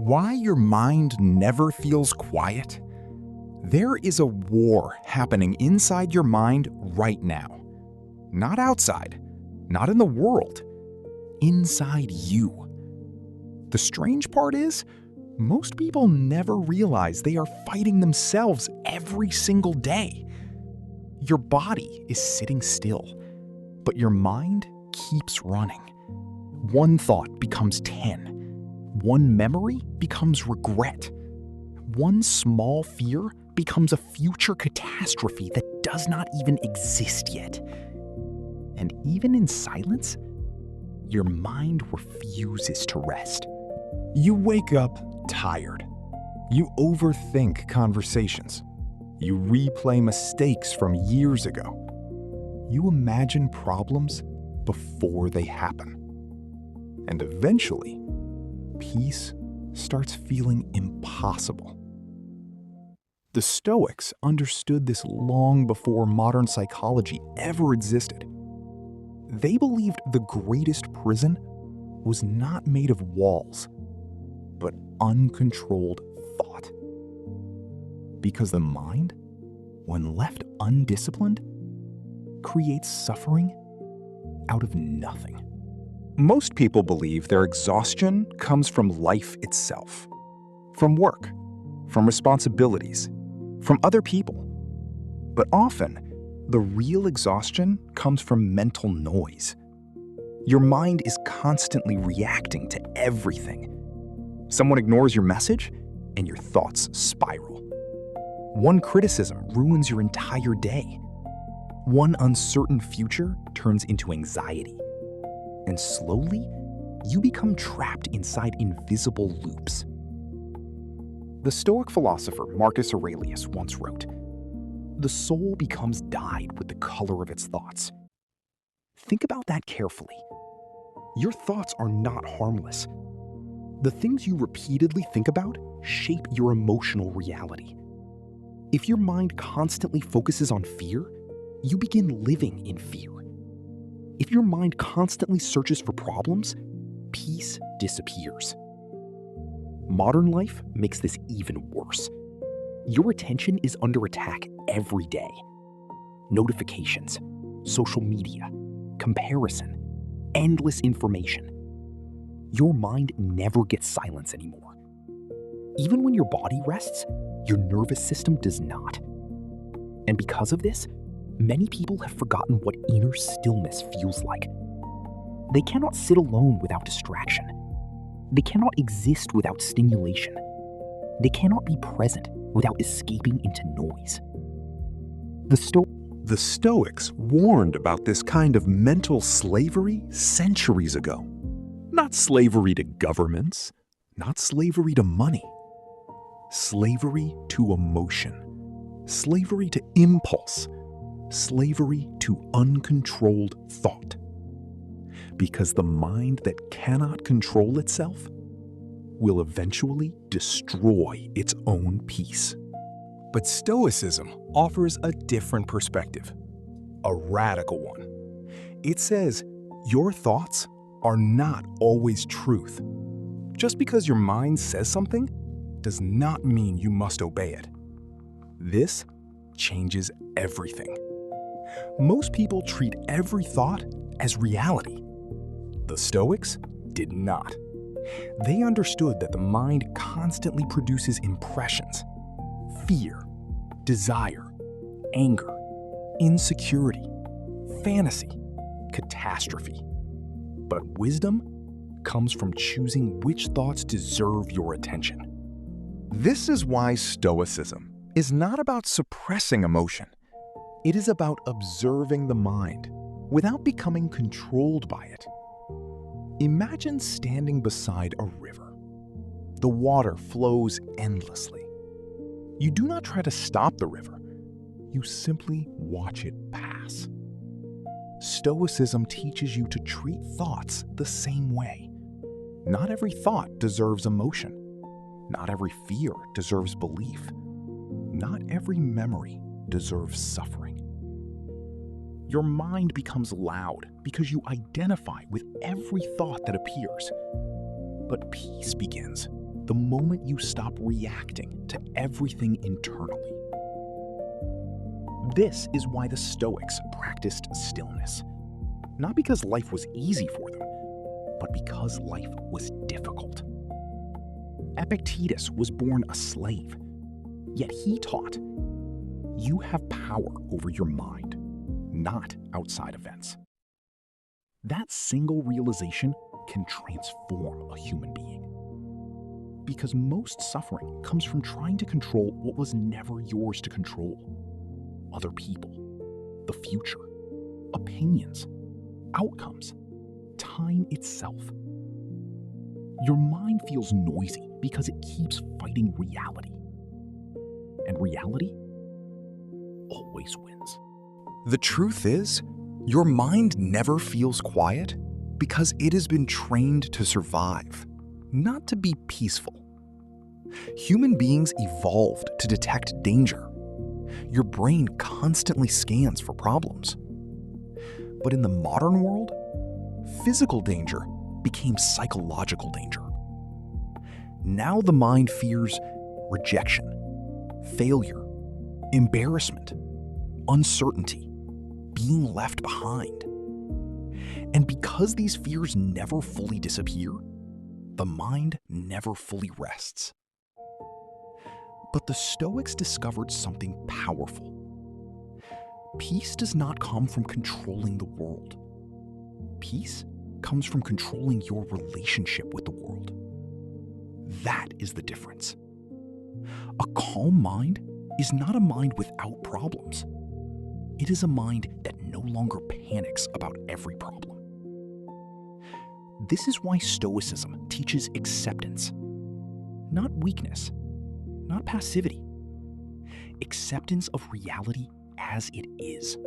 Why your mind never feels quiet? There is a war happening inside your mind right now. Not outside, not in the world, inside you. The strange part is, most people never realize they are fighting themselves every single day. Your body is sitting still, but your mind keeps running. One thought becomes 10. One memory becomes regret. One small fear becomes a future catastrophe that does not even exist yet. And even in silence, your mind refuses to rest. You wake up tired. You overthink conversations. You replay mistakes from years ago. You imagine problems before they happen. And eventually, peace starts feeling impossible. The Stoics understood this long before modern psychology ever existed. They believed the greatest prison was not made of walls, but uncontrolled thought. Because the mind, when left undisciplined, creates suffering out of nothing. Most people believe their exhaustion comes from life itself, from work, from responsibilities, from other people. But often, the real exhaustion comes from mental noise. Your mind is constantly reacting to everything. Someone ignores your message, and your thoughts spiral. One criticism ruins your entire day. One uncertain future turns into anxiety. And slowly, you become trapped inside invisible loops. The Stoic philosopher Marcus Aurelius once wrote, "The soul becomes dyed with the color of its thoughts." Think about that carefully. Your thoughts are not harmless. The things you repeatedly think about shape your emotional reality. If your mind constantly focuses on fear, you begin living in fear. If your mind constantly searches for problems, peace disappears. Modern life makes this even worse. Your attention is under attack every day. Notifications, social media, comparison, endless information. Your mind never gets silence anymore. Even when your body rests, your nervous system does not. And because of this, many people have forgotten what inner stillness feels like. They cannot sit alone without distraction. They cannot exist without stimulation. They cannot be present without escaping into noise. The Stoics warned about this kind of mental slavery centuries ago. Not slavery to governments, not slavery to money. Slavery to emotion. Slavery to impulse. Slavery to uncontrolled thought. Because the mind that cannot control itself will eventually destroy its own peace. But Stoicism offers a different perspective, a radical one. It says your thoughts are not always truth. Just because your mind says something does not mean you must obey it. This changes everything. Most people treat every thought as reality. The Stoics did not. They understood that the mind constantly produces impressions: fear, desire, anger, insecurity, fantasy, catastrophe. But wisdom comes from choosing which thoughts deserve your attention. This is why Stoicism is not about suppressing emotion. It is about observing the mind without becoming controlled by it. Imagine standing beside a river. The water flows endlessly. You do not try to stop the river. You simply watch it pass. Stoicism teaches you to treat thoughts the same way. Not every thought deserves emotion. Not every fear deserves belief. Not every memory deserves suffering. Your mind becomes loud because you identify with every thought that appears. But peace begins the moment you stop reacting to everything internally. This is why the Stoics practiced stillness. Not because life was easy for them, but because life was difficult. Epictetus was born a slave, yet he taught, you have power over your mind, not outside events. That single realization can transform a human being. Because most suffering comes from trying to control what was never yours to control. Other people, the future, opinions, outcomes, time itself. Your mind feels noisy because it keeps fighting reality. And reality always wins. The truth is, your mind never feels quiet because it has been trained to survive, not to be peaceful. Human beings evolved to detect danger. Your brain constantly scans for problems. But in the modern world, physical danger became psychological danger. Now the mind fears rejection, failure, embarrassment, uncertainty, being left behind. And because these fears never fully disappear, the mind never fully rests. But the Stoics discovered something powerful. Peace does not come from controlling the world. Peace comes from controlling your relationship with the world. That is the difference. A calm mind is not a mind without problems. It is a mind that no longer panics about every problem. This is why Stoicism teaches acceptance, not weakness, not passivity. Acceptance of reality as it is.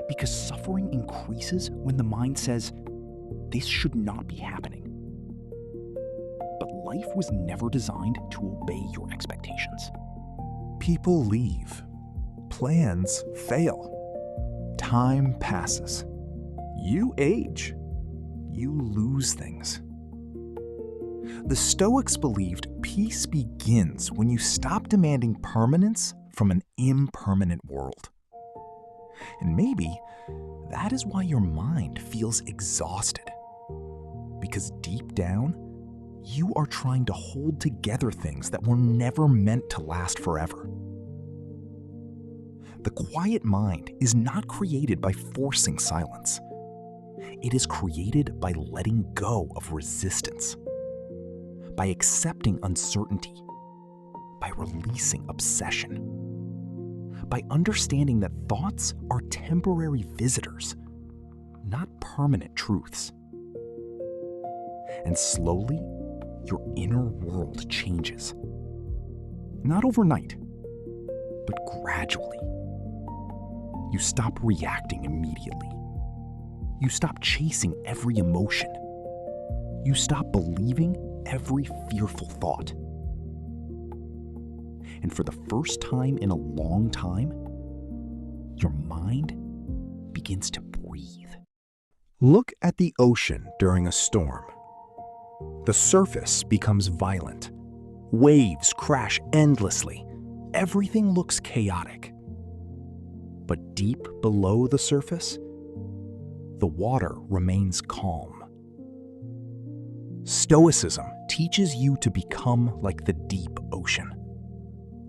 Because suffering increases when the mind says, this should not be happening. But life was never designed to obey your expectations. People leave. Plans fail. Time passes. You age. You lose things. The Stoics believed peace begins when you stop demanding permanence from an impermanent world. And maybe that is why your mind feels exhausted. Because deep down, you are trying to hold together things that were never meant to last forever. The quiet mind is not created by forcing silence. It is created by letting go of resistance, by accepting uncertainty, by releasing obsession, by understanding that thoughts are temporary visitors, not permanent truths. And slowly, your inner world changes. Not overnight, but gradually. You stop reacting immediately. You stop chasing every emotion. You stop believing every fearful thought. And for the first time in a long time, your mind begins to breathe. Look at the ocean during a storm. The surface becomes violent. Waves crash endlessly. Everything looks chaotic. But deep below the surface, the water remains calm. Stoicism teaches you to become like the deep ocean.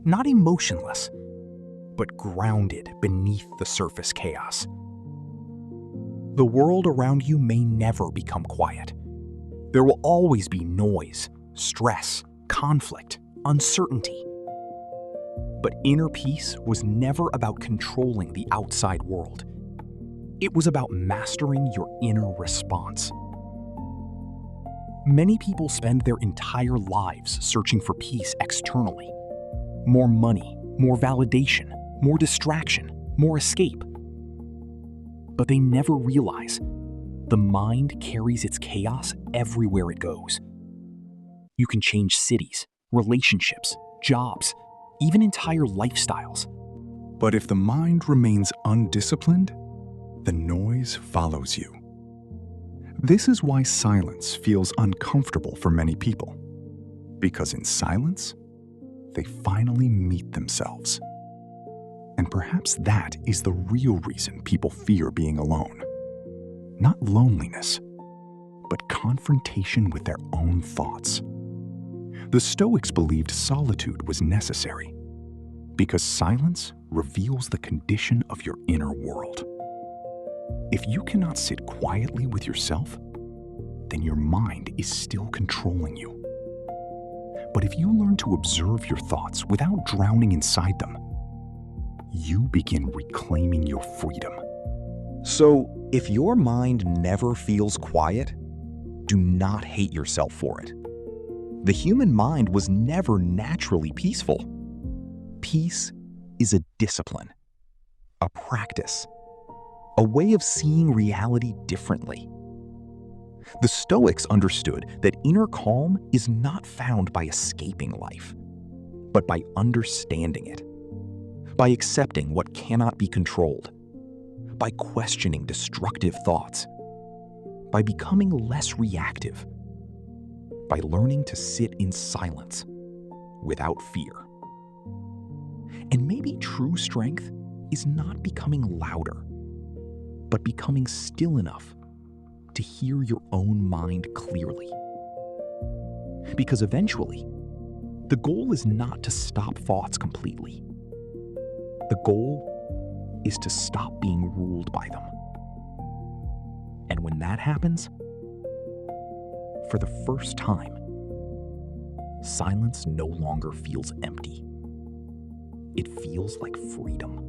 Not emotionless, but grounded beneath the surface chaos. The world around you may never become quiet. There will always be noise, stress, conflict, uncertainty. But inner peace was never about controlling the outside world. It was about mastering your inner response. Many people spend their entire lives searching for peace externally. More money, more validation, more distraction, more escape. But they never realize the mind carries its chaos everywhere it goes. You can change cities, relationships, jobs, even entire lifestyles. But if the mind remains undisciplined, the noise follows you. This is why silence feels uncomfortable for many people. Because in silence, they finally meet themselves. And perhaps that is the real reason people fear being alone. Not loneliness, but confrontation with their own thoughts. The Stoics believed solitude was necessary because silence reveals the condition of your inner world. If you cannot sit quietly with yourself, then your mind is still controlling you. But if you learn to observe your thoughts without drowning inside them, you begin reclaiming your freedom. So, if your mind never feels quiet, do not hate yourself for it. The human mind was never naturally peaceful. Peace is a discipline, a practice, a way of seeing reality differently. The Stoics understood that inner calm is not found by escaping life, but by understanding it, by accepting what cannot be controlled, by questioning destructive thoughts, by becoming less reactive, by learning to sit in silence without fear. And maybe true strength is not becoming louder, but becoming still enough to hear your own mind clearly. Because eventually, the goal is not to stop thoughts completely. The goal is to stop being ruled by them. And when that happens, for the first time, silence no longer feels empty. It feels like freedom.